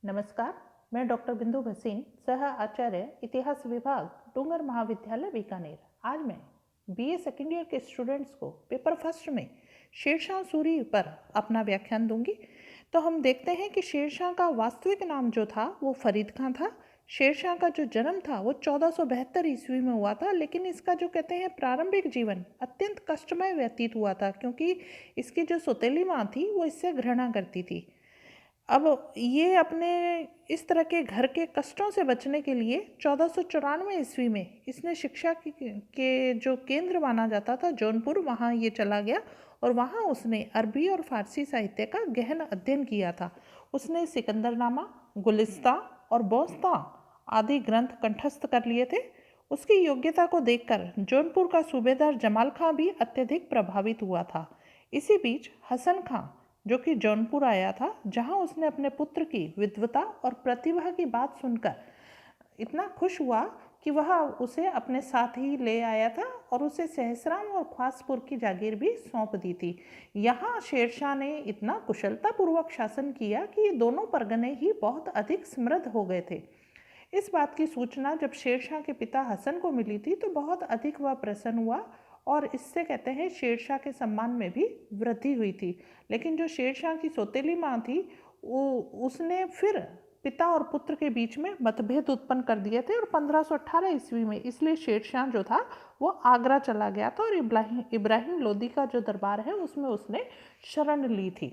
नमस्कार, मैं डॉक्टर बिंदु भसीन, सह आचार्य इतिहास विभाग, डूंगर महाविद्यालय बीकानेर। आज मैं बीए सेकेंड ईयर के स्टूडेंट्स को पेपर फर्स्ट में शेरशाह सूरी पर अपना व्याख्यान दूंगी। तो हम देखते हैं कि शेरशाह का वास्तविक नाम जो था वो फरीद खां था। शेरशाह का जो जन्म था वो 1472 ईस्वी में हुआ था, लेकिन इसका जो कहते हैं प्रारंभिक जीवन अत्यंत कष्टमय व्यतीत हुआ था, क्योंकि इसकी जो सौतेली माँ थी वो इससे घृणा करती थी। अब ये अपने इस तरह के घर के कष्टों से बचने के लिए 1494 ईस्वी में इसने शिक्षा के जो केंद्र माना जाता था जौनपुर, वहाँ ये चला गया और वहाँ उसने अरबी और फारसी साहित्य का गहन अध्ययन किया था। उसने सिकंदरनामा, गुलिस्तां और बोस्तां आदि ग्रंथ कंठस्थ कर लिए थे। उसकी योग्यता को देखकर जौनपुर का सूबेदार जमाल खां भी अत्यधिक प्रभावित हुआ था। इसी बीच हसन खां, जो कि जौनपुर आया था, जहां उसने अपने पुत्र की विद्वता और प्रतिभा की बात सुनकर इतना खुश हुआ कि वह उसे अपने साथ ही ले आया था और उसे सहसराम और ख्वासपुर की जागीर भी सौंप दी थी। यहाँ शेरशाह ने इतना कुशलतापूर्वक शासन किया कि ये दोनों परगने ही बहुत अधिक समृद्ध हो गए थे। इस बात की सूचना जब शेरशाह के पिता हसन को मिली थी तो बहुत अधिक वह प्रसन्न हुआ और इससे कहते हैं शेरशाह के सम्मान में भी वृद्धि हुई थी। लेकिन जो शेरशाह की सौतेली माँ थी उसने फिर पिता और पुत्र के बीच में मतभेद उत्पन्न कर दिए थे और 1518 ईस्वी में इसलिए शेरशाह जो था वो आगरा चला गया था और इब्राहिम लोदी का जो दरबार है उसमें उसने शरण ली थी।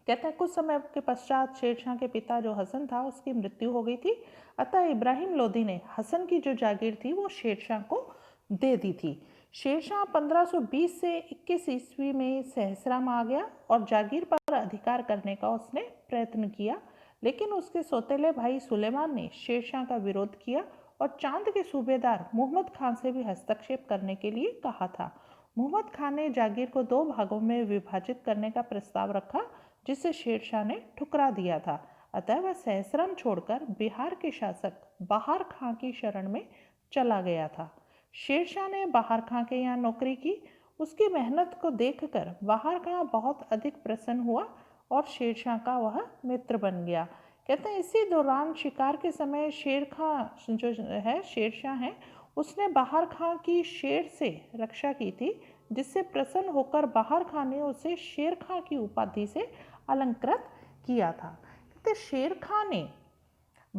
कहते हैं कुछ समय के पश्चात शेरशाह के पिता जो हसन था उसकी मृत्यु हो गई थी, अतः इब्राहिम लोदी ने हसन की जो जागीर थी वो शेरशाह को दे दी थी। शेरशाह 1520 से 21 ईस्वी में सहसराम आ गया और जागीर पर अधिकार करने का उसने प्रयत्न किया, लेकिन उसके सौतेले भाई सुलेमान ने शेरशाह का विरोध किया और चांद के सूबेदार मुहम्मद खान से भी हस्तक्षेप करने के लिए कहा था। मुहम्मद खान ने जागीर को 2 भागों में विभाजित करने का प्रस्ताव रखा, जिसे शेरशाह ने ठुकरा दिया था। अतः वह सहसराम छोड़कर बिहार के शासक बहार खां की शरण में चला गया था। शेरशाह ने बहार खां के यहाँ नौकरी की। उसकी मेहनत को देखकर बहार खां बहुत अधिक प्रसन्न हुआ और शेरशाह का वह मित्र बन गया। कहते हैं इसी दौरान शिकार के समय शेर खां जो है शेरशाह है उसने बहार खां की शेर से रक्षा की थी, जिससे प्रसन्न होकर बहार खां ने उसे शेर खां की उपाधि से अलंकृत किया था। कहते शेर खां ने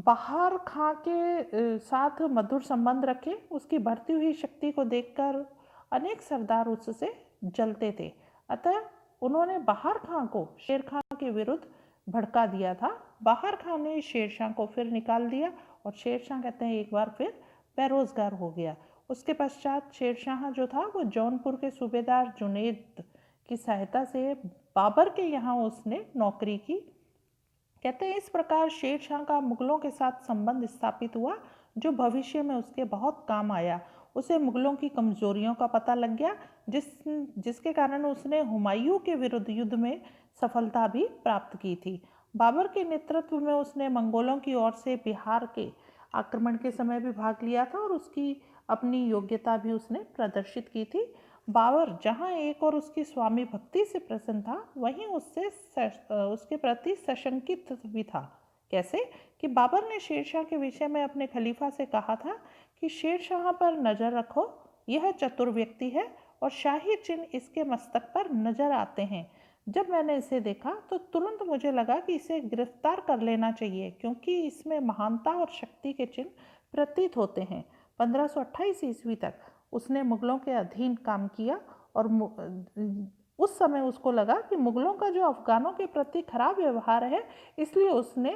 बहार खां के साथ मधुर संबंध रखे। उसकी बढ़ती हुई शक्ति को देखकर अनेक सरदार उससे जलते थे, अतः उन्होंने बहार खां को शेर खां के विरुद्ध भड़का दिया था। बहार खां ने शेरशाह को फिर निकाल दिया और शेरशाह कहते हैं एक बार फिर बेरोजगार हो गया। उसके पश्चात शेरशाह जो था वो जौनपुर के सूबेदार जुनैद की सहायता से बाबर के यहाँ उसने नौकरी की। कहते हैं इस प्रकार शेरशाह का मुगलों के साथ संबंध स्थापित हुआ, जो भविष्य में उसके बहुत काम आया। उसे मुगलों की कमजोरियों का पता लग गया, जिसके कारण उसने हुमायूं के विरुद्ध युद्ध में सफलता भी प्राप्त की थी। बाबर के नेतृत्व में उसने मंगोलों की ओर से बिहार के आक्रमण के समय भी भाग लिया था और उसकी अपनी योग्यता भी उसने प्रदर्शित की थी। बाबर जहाँ एक और उसकी स्वामी भक्ति से प्रसन्न था, वहीं उसके प्रति सशंकित भी था। कैसे कि बाबर ने शेरशाह के विषय में अपने खलीफा से कहा था कि शेरशाह पर नजर रखो, यह चतुर व्यक्ति है और शाही चिन्ह इसके मस्तक पर नजर आते हैं। जब मैंने इसे देखा तो तुरंत मुझे लगा कि इसे गिरफ्तार कर लेना चाहिए, क्योंकि इसमें महानता और शक्ति के चिन्ह प्रतीत होते हैं। 1528 ईस्वी तक उसने मुगलों के अधीन काम किया और उस समय उसको लगा कि मुगलों का जो अफगानों के प्रति खराब व्यवहार है, इसलिए उसने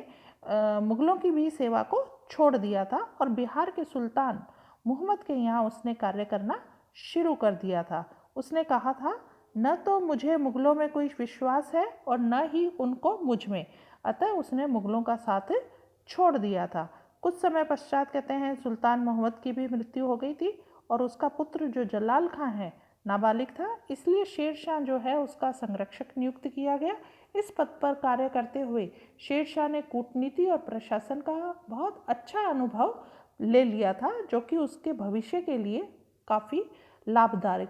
मुगलों की भी सेवा को छोड़ दिया था और बिहार के सुल्तान मुहम्मद के यहाँ उसने कार्य करना शुरू कर दिया था। उसने कहा था, न तो मुझे मुगलों में कोई विश्वास है और न ही उनको मुझ में, अतः उसने मुगलों का साथ छोड़ दिया था। कुछ समय पश्चात कहते हैं सुल्तान मोहम्मद की भी मृत्यु हो गई थी और उसका पुत्र जो जलाल खां है नाबालिग था, इसलिए शेरशाह जो है उसका संरक्षक नियुक्त किया गया। इस पद पर कार्य करते हुए शेरशाह ने कूटनीति और प्रशासन का बहुत अच्छा अनुभव ले लिया था, जो कि उसके भविष्य के लिए काफ़ी लाभदायक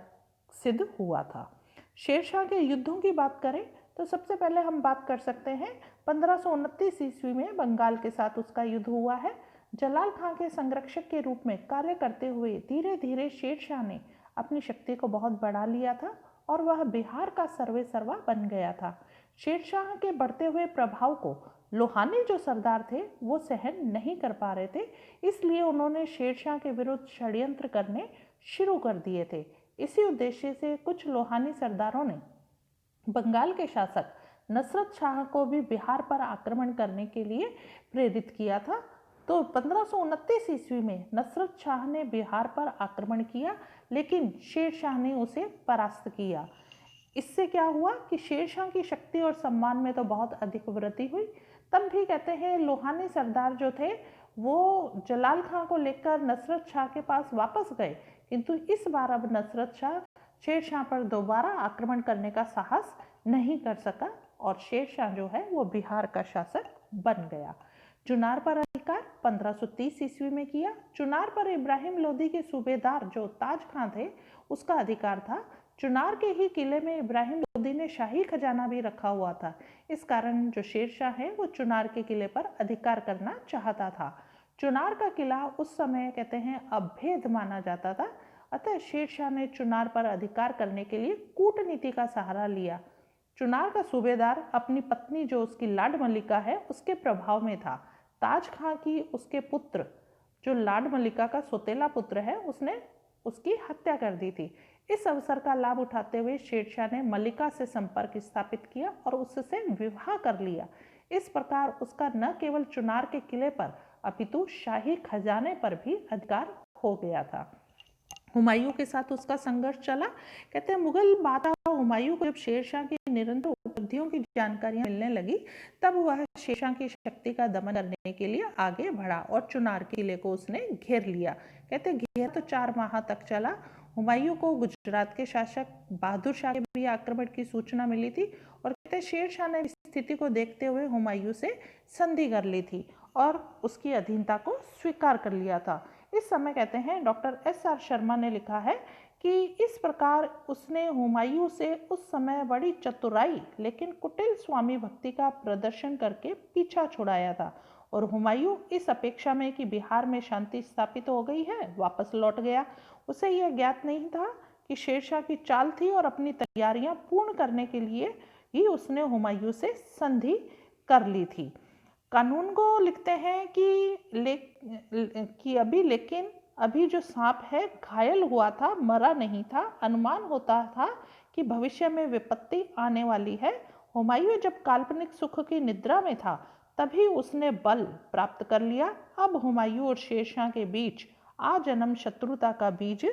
सिद्ध हुआ था। शेरशाह के युद्धों की बात करें तो सबसे पहले हम बात कर सकते हैं 1529 ईस्वी में बंगाल के साथ उसका युद्ध हुआ है। जलाल खां के संरक्षक के रूप में कार्य करते हुए धीरे धीरे शेरशाह ने अपनी शक्ति को बहुत बढ़ा लिया था और वह बिहार का सर्वेसर्वा बन गया था। शेरशाह के बढ़ते हुए प्रभाव को लोहानी जो सरदार थे वो सहन नहीं कर पा रहे थे, इसलिए उन्होंने शेरशाह के विरुद्ध षड्यंत्र करने शुरू कर दिए थे। इसी उद्देश्य से कुछ लोहानी सरदारों ने बंगाल के शासक नसरत शाह को भी बिहार पर आक्रमण करने के लिए प्रेरित किया था। तो 1529 ईस्वी में नसरत शाह ने बिहार पर आक्रमण किया, लेकिन शेरशाह ने उसे परास्त किया। इससे क्या हुआ कि शेरशाह की शक्ति और सम्मान में तो बहुत अधिक वृद्धि हुई। तब भी कहते हैं लोहानी सरदार जो थे वो जलाल खां को लेकर नसरत शाह के पास वापस गए, किंतु इस बार अब नसरत शाह शेरशाह पर दोबारा आक्रमण करने का साहस नहीं कर सका और शेरशाह जो है वो बिहार का शासक बन गया। चुनार पर अधिकार 1530 ईस्वी में किया। चुनार पर इब्राहिम लोदी के सूबेदार जो ताज खां थे उसका अधिकार था। चुनार के ही किले में इब्राहिम लोदी ने शाही खजाना भी रखा हुआ था। इस कारण जो शेरशाह है वो चुनार के किले पर अधिकार करना चाहता था। चुनार का किला उस समय कहते हैं अभेद माना जाता था, अतः शेरशाह ने चुनार पर अधिकार करने के लिए कूटनीति का सहारा लिया। चुनार का सूबेदार अपनी पत्नी जो उसकी लाड मलिका है उसके प्रभाव में था। ताज खां की उसके पुत्र जो लाड मलिका का सौतेला पुत्र है उसने उसकी हत्या कर दी थी। इस अवसर का लाभ उठाते हुए शेरशाह ने मलिका से संपर्क स्थापित किया और उससे विवाह कर लिया। इस प्रकार उसका न केवल चुनार के किले पर अपितु शाही खजाने पर भी अधिकार हो गया था। हुमायूं के साथ उसका संघर्ष चला। कहते हैं मुगल बादशाह हुमायूं को जब शेरशाह की निरंतर उपलब्धियों की जानकारियां मिलने लगी तब वह शेरशाह की शक्ति का दमन करने के लिए आगे बढ़ा और चुनार किले को उसने घेर लिया। कहते घेर तो 4 माह तक चला। हुमायूं को गुजरात के शासक बहादुर शाह के भी आक्रमण की सूचना मिली थी और कहते शेरशाह ने स्थिति को देखते हुए हुमायूं से संधि कर ली थी और उसकी अधीनता को स्वीकार कर लिया था। इस समय कहते हैं डॉक्टर SR शर्मा ने लिखा है कि इस प्रकार उसने हुमायूं से उस समय बड़ी चतुराई लेकिन कुटिल स्वामी भक्ति का प्रदर्शन करके पीछा छुड़ाया था और हुमायूं इस अपेक्षा में कि बिहार में शांति स्थापित हो गई है वापस लौट गया। उसे यह ज्ञात नहीं था कि शेरशाह की चाल थी और अपनी तैयारियां पूर्ण करने के लिए ही उसने हुमायूं से संधि कर ली थी। कानून को लिखते हैं कि अभी जो सांप है घायल हुआ था, मरा नहीं था। अनुमान होता था कि भविष्य में विपत्ति आने वाली है। हुमायूं जब काल्पनिक सुख की निद्रा में था तभी उसने बल प्राप्त कर लिया। अब हुमायूं और शेरशाह के बीच आजन्म शत्रुता का बीज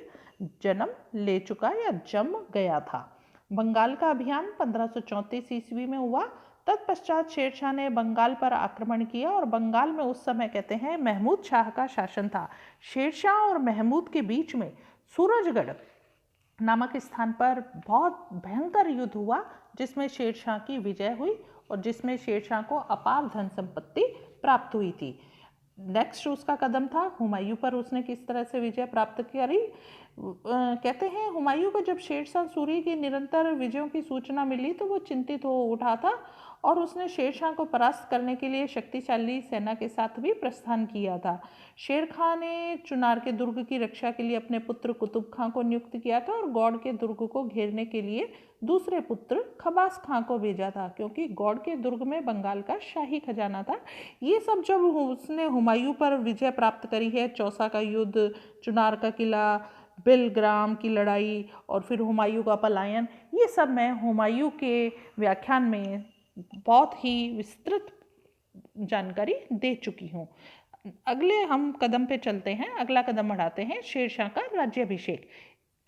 जन्म ले चुका या जम गया था। बंगाल का अभियान 1534 ईस्वी में हुआ। तत्पश्चात शेरशाह ने बंगाल पर आक्रमण किया और बंगाल में उस समय कहते हैं महमूद शाह का शासन था। शेरशाह और महमूद के बीच में सूरजगढ़ नामक स्थान पर बहुत भयंकर युद्ध हुआ जिसमें शेरशाह की विजय हुई और जिसमें शेरशाह को अपार धन संपत्ति प्राप्त हुई थी। नेक्स्ट उसका कदम था हुमायूं पर उसने किस तरह से विजय प्राप्त करी। कहते हैं हुमायूं को जब शेरशाह सूरी की निरंतर विजयों की सूचना मिली तो वो चिंतित हो उठा था और उसने शेरशाह को परास्त करने के लिए शक्तिशाली सेना के साथ भी प्रस्थान किया था। शेर खां ने चुनार के दुर्ग की रक्षा के लिए अपने पुत्र कुतुब खां को नियुक्त किया था और गौड़ के दुर्ग को घेरने के लिए दूसरे पुत्र खबास खां को भेजा था, क्योंकि गौड़ के दुर्ग में बंगाल का शाही खजाना था। ये सब जब उसने हुमायूं पर विजय प्राप्त करी है, चौसा का युद्ध, चुनार का किला, बिलग्राम की लड़ाई और फिर हुमायूं का पलायन, ये सब मैं हुमायूं के व्याख्यान में बहुत ही विस्तृत जानकारी दे चुकी हूँ। अगले हम कदम पे चलते हैं, अगला कदम बढ़ाते हैं शेरशाह का राज्याभिषेक।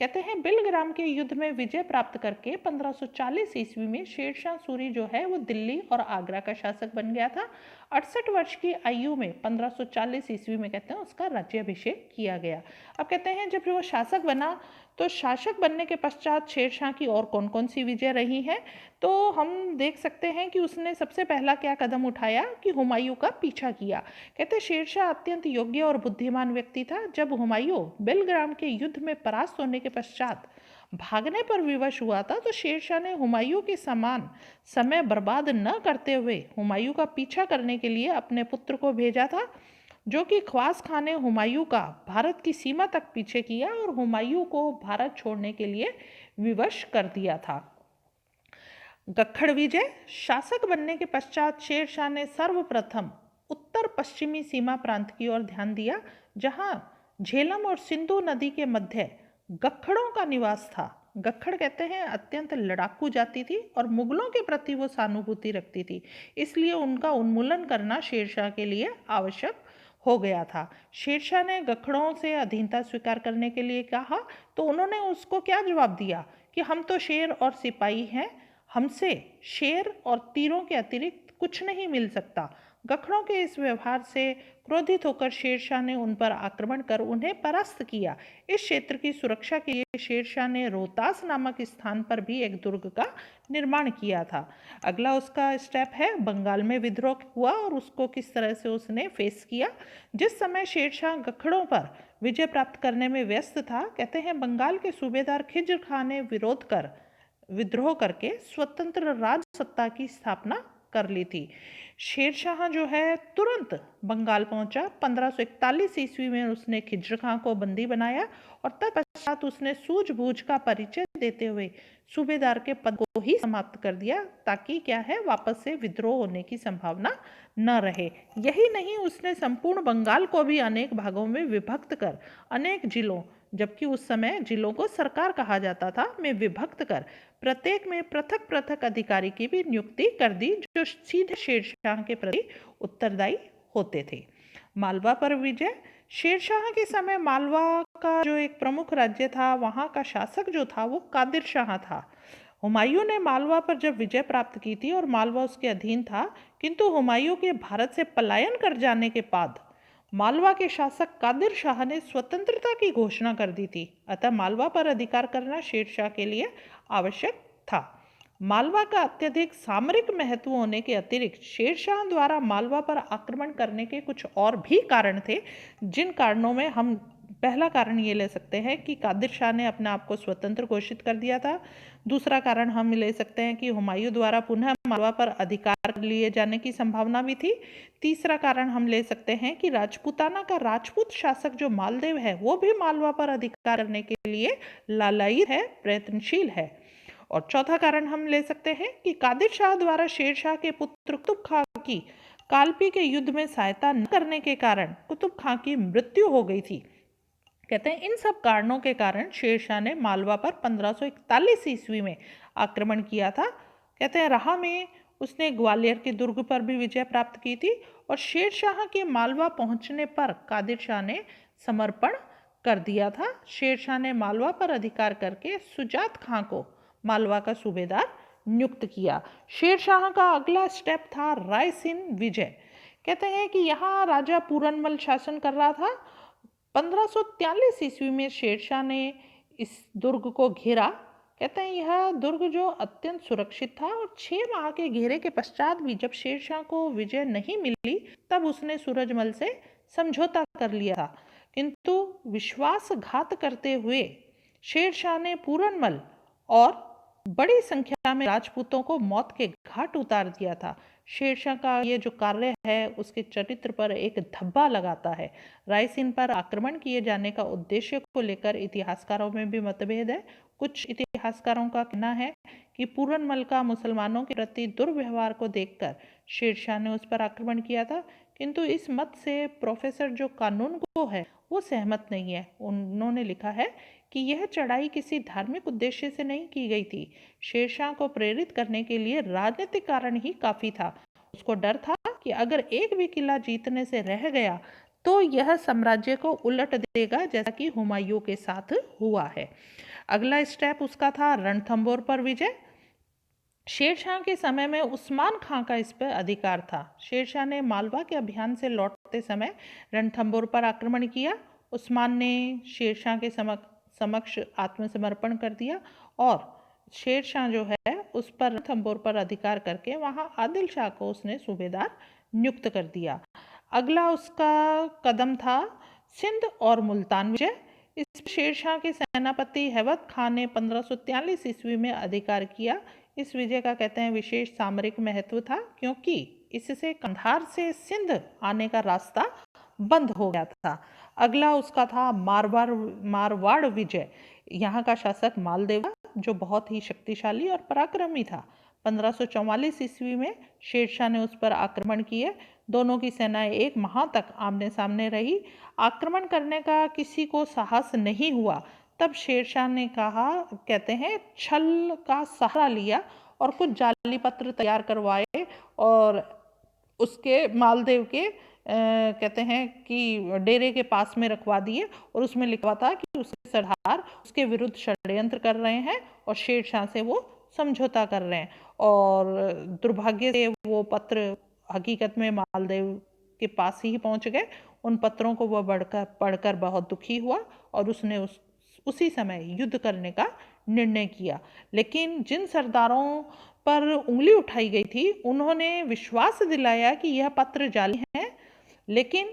कहते हैं बिलग्राम के युद्ध में विजय प्राप्त करके 1540 ईस्वी में शेरशाह सूरी जो है वो दिल्ली और आगरा का शासक बन गया था। 68 वर्ष की आयु में 1540 ईस्वी में कहते हैं उसका राज्याभिषेक किया गया। अब कहते हैं जब वो शासक बना तो शासक बनने के पश्चात शेरशाह की और कौन कौन सी विजय रही हैं, तो हम देख सकते हैं कि उसने सबसे पहला क्या कदम उठाया कि हुमायूं का पीछा किया। कहते शेरशाह अत्यंत योग्य और बुद्धिमान व्यक्ति था। जब हुमायूं बिलग्राम के युद्ध में परास्त होने के पश्चात भागने पर विवश हुआ था, तो शेरशाह ने हुमायूं के समान समय बर्बाद न करते हुए हुमायूं का पीछा करने के लिए अपने पुत्र को भेजा था, जो कि ख्वास खान ने हुमायूं का भारत की सीमा तक पीछे किया और हुमायूं को भारत छोड़ने के लिए विवश कर दिया था। गक्खड़ विजय। शासक बनने के पश्चात शेरशाह ने सर्वप्रथम उत्तर पश्चिमी सीमा प्रांत की ओर ध्यान दिया, जहां झेलम और सिंधु नदी के मध्य गक्खड़ों का निवास था। गक्खड़ कहते हैं अत्यंत लड़ाकू जाति थी और मुगलों के प्रति वो सहानुभूति रखती थी, इसलिए उनका उन्मूलन करना शेरशाह के लिए आवश्यक हो गया था। शेरशाह ने गक्खड़ों से अधीनता स्वीकार करने के लिए कहा, तो उन्होंने उसको क्या जवाब दिया कि हम तो शेर और सिपाही हैं, हमसे शेर और तीरों के अतिरिक्त कुछ नहीं मिल सकता। गखड़ों के इस व्यवहार से क्रोधित होकर शेरशाह ने उन पर आक्रमण कर उन्हें परास्त किया। इस क्षेत्र की सुरक्षा के लिए शेरशाह ने रोहतास नामक स्थान पर भी एक दुर्ग का निर्माण किया था। अगला उसका स्टेप है बंगाल में विद्रोह हुआ और उसको किस तरह से उसने फेस किया। जिस समय शेरशाह गखड़ों पर विजय प्राप्त करने में व्यस्त था, कहते हैं बंगाल के सूबेदार खिज्र खां ने विद्रोह करके स्वतंत्र राज सत्ता की स्थापना कर ली थी। शेरशाह जो है तुरंत बंगाल पहुंचा। 1541 ईस्वी में उसने खिज्र खां को बंदी बनाया और तत्पश्चात उसने सूझबूझ का परिचय देते हुए सूबेदार के पद को ही समाप्त कर दिया, ताकि क्या है वापस से विद्रोह होने की संभावना न रहे। यही नहीं, उसने संपूर्ण बंगाल को भी अनेक भागों में विभक्त कर अनेक जिलों, जबकि उस समय जिलों को सरकार कहा जाता था, में विभक्त कर प्रत्येक में पृथक पृथक अधिकारी की भी नियुक्ति कर दी, जो सीधे शेरशाह के प्रति उत्तरदायी होते थे। मालवा पर विजय। शेरशाह के समय मालवा का जो एक प्रमुख राज्य था, वहाँ का शासक जो था वो कादिर शाह था। हुमायूं ने मालवा पर जब विजय प्राप्त की थी और मालवा उसके अधीन था, किंतु हुमायूं के भारत से पलायन कर जाने के बाद मालवा के शासक कादिर शाह ने स्वतंत्रता की घोषणा कर दी थी। अतः मालवा पर अधिकार करना शेरशाह के लिए आवश्यक था। मालवा का अत्यधिक सामरिक महत्व होने के अतिरिक्त शेरशाह द्वारा मालवा पर आक्रमण करने के कुछ और भी कारण थे, जिन कारणों में हम पहला कारण ये ले सकते हैं कि कादिर शाह ने अपने आप को स्वतंत्र घोषित कर दिया था। दूसरा कारण हम ले सकते हैं कि हुमायूं द्वारा पुनः मालवा पर अधिकार लिए जाने की संभावना भी थी। तीसरा कारण हम ले सकते हैं कि राजपूताना का राजपूत शासक जो मालदेव है, वो भी मालवा पर अधिकार करने के लिए लालायित है, प्रयत्नशील है। और चौथा कारण हम ले सकते हैं कि कादिर शाह द्वारा शेरशाह के पुत्र कुतुब खां की कालपी के युद्ध में सहायता न करने के कारण कुतुब खां की मृत्यु हो गई थी। कहते हैं इन सब कारणों के कारण शेरशाह ने मालवा पर 1541 ईस्वी में आक्रमण किया था। कहते हैं राह में उसने ग्वालियर के दुर्ग पर भी विजय प्राप्त की थी और शेरशाह के मालवा पहुंचने पर कादिर शाह ने समर्पण कर दिया था। शेरशाह ने मालवा पर अधिकार करके सुजात खां को मालवा का सूबेदार नियुक्त किया। शेरशाह का अगला स्टेप था रायसीन विजय। कहते हैं कि यहाँ राजा पूरनमल शासन कर रहा था। 1543 ईस्वी में शेरशाह ने इस दुर्ग को घेरा। कहते हैं यह दुर्ग जो अत्यंत सुरक्षित था और 6 माह के घेरे के पश्चात भी जब शेरशाह को विजय नहीं मिली, तब उसने सूरजमल से समझौता कर लिया था, किंतु विश्वासघात करते हुए शेरशाह ने पूरनमल और बड़ी संख्या में राजपूतों को मौत के घाट उतार दिया था। शेरशाह का ये जो कार्य है उसके चरित्र पर एक धब्बा लगाता है। रायसीन पर आक्रमण किए जाने का उद्देश्य को लेकर इतिहासकारों में भी मतभेद है। कुछ इतिहासकारों का कहना है कि पूरनमल का मुसलमानों के प्रति दुर्व्यवहार को देखकर शेरशाह ने उस पर आक्रमण किया था, किंतु इस मत से प्रोफेसर जो कानून को है वो सहमत नहीं है। उन्होंने लिखा है कि यह चढ़ाई किसी धार्मिक उद्देश्य से नहीं की गई थी। शेरशाह को प्रेरित करने के लिए राजनीतिक कारण ही काफी था। उसको डर था कि अगर एक भी किला जीतने से रह गया तो यह साम्राज्य को उलट देगा, जैसा कि हुमायूं के साथ हुआ है। अगला स्टेप उसका था रणथंभौर पर विजय। शेरशाह के समय में उस्मान खां का इस पर अधिकार था। शेरशाह ने मालवा के अभियान से लौटते समय रणथंभौर पर आक्रमण किया। उस्मान ने शेरशाह के समक्ष आत्मसमर्पण कर दिया और शेरशाह जो है उस पर रणथंभौर पर अधिकार करके वहां आदिल शाह को उसने सूबेदार नियुक्त कर दिया। अगला उसका कदम था सिंध और मुल्तान विजय। इस शेरशाह के सेनापति हैबत खान ने 1543 ईस्वी में अधिकार किया। इस विजय का कहते हैं विशेष सामरिक महत्व था, क्योंकि इससे कंधार से सिंध आने का रास्ता बंद हो गया था। अगला उसका था मारवाड़ विजय। यहाँ का शासक मालदेव था, जो बहुत ही शक्तिशाली और पराक्रमी था। 1544 ईस्वी में शेरशाह ने उस पर आक्रमण किए। दोनों की सेनाएं एक माह तक आमने सामने रही। आक्रमण करने का किसी को साहस नहीं हुआ। तब शेरशाह ने कहा, कहते हैं, छल का सहारा लिया और कुछ जाली पत्र तैयार करवाए और उसके मालदेव के कहते हैं कि डेरे के पास में रखवा दिए और उसमें लिखवा था कि उसके सरदार उसके विरुद्ध षड्यंत्र कर रहे हैं और शेरशाह से वो समझौता कर रहे हैं। और दुर्भाग्य से वो पत्र हकीकत में मालदेव के पास ही पहुंच गए। उन पत्रों को वह पढ़कर बहुत दुखी हुआ और उसने उसी समय युद्ध करने का निर्णय किया। लेकिन जिन सरदारों पर उंगली उठाई गई थी, उन्होंने विश्वास दिलाया कि यह पत्र जाली है, लेकिन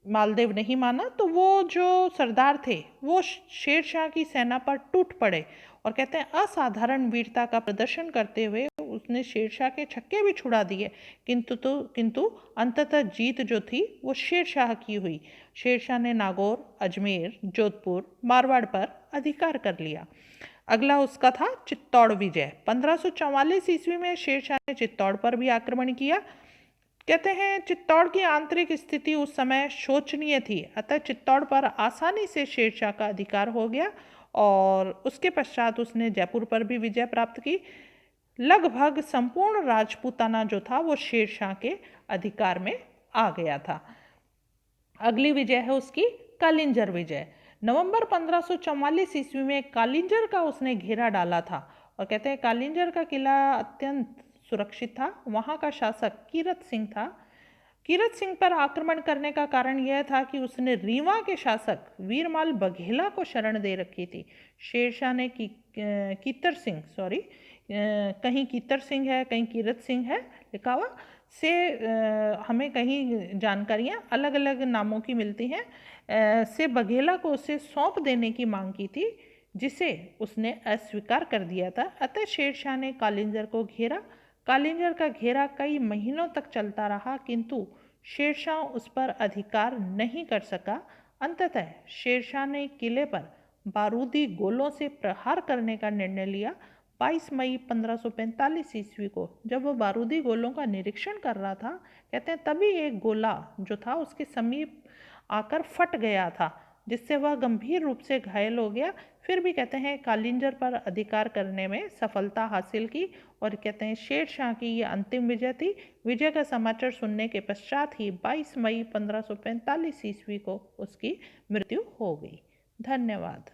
मालदेव नहीं माना। तो वो जो सरदार थे वो शेरशाह की सेना पर टूट पड़े और कहते हैं असाधारण वीरता का प्रदर्शन करते हुए उसने शेरशाह के छक्के भी छुड़ा दिए। किंतु अंततः जीत जो थी वो शेरशाह की हुई। शेरशाह ने नागौर, अजमेर, जोधपुर, मारवाड़ पर अधिकार कर लिया। अगला उसका था चित्तौड़ विजय। 1544 ईस्वी में शेरशाह ने चित्तौड़ पर भी आक्रमण किया। कहते हैं चित्तौड़ की आंतरिक स्थिति उस समय शोचनीय थी, अतः चित्तौड़ पर आसानी से शेरशाह का अधिकार हो गया और उसके पश्चात उसने जयपुर पर भी विजय प्राप्त की। लगभग संपूर्ण राजपूताना जो था वो शेरशाह के अधिकार में आ गया था। अगली विजय है उसकी कालिंजर विजय। नवंबर 1544 ईस्वी में कालिंजर का उसने घेरा डाला था और कहते हैं कालिंजर का किला अत्यंत सुरक्षित था। वहाँ का शासक कीरत सिंह था। कीरत सिंह पर आक्रमण करने का कारण यह था कि उसने रीवा के शासक वीरमाल बघेला को शरण दे रखी थी। शेरशाह ने कीतर सिंह, सॉरी, कहीं कीतर सिंह है कहीं कीरत सिंह है लिखा हुआ, से हमें कहीं जानकारियाँ अलग अलग नामों की मिलती हैं। से बघेला को उसे सौंप देने की मांग की थी, जिसे उसने अस्वीकार कर दिया था। अतः शेरशाह ने कालिंजर को घेरा। कालिंजर का घेरा कई महीनों तक चलता रहा, किंतु शेरशाह उस पर अधिकार नहीं कर सका। अंततः शेरशाह ने किले पर बारूदी गोलों से प्रहार करने का निर्णय लिया। 22 मई 1545 ईस्वी को जब वह बारूदी गोलों का निरीक्षण कर रहा था, कहते हैं तभी एक गोला जो था उसके समीप आकर फट गया था, जिससे वह गंभीर रूप से घायल हो गया। फिर भी कहते हैं कालिंजर पर अधिकार करने में सफलता हासिल की और कहते हैं शेरशाह की ये अंतिम विजय थी। विजय का समाचार सुनने के पश्चात ही 22 मई 1545 ईस्वी को उसकी मृत्यु हो गई। धन्यवाद।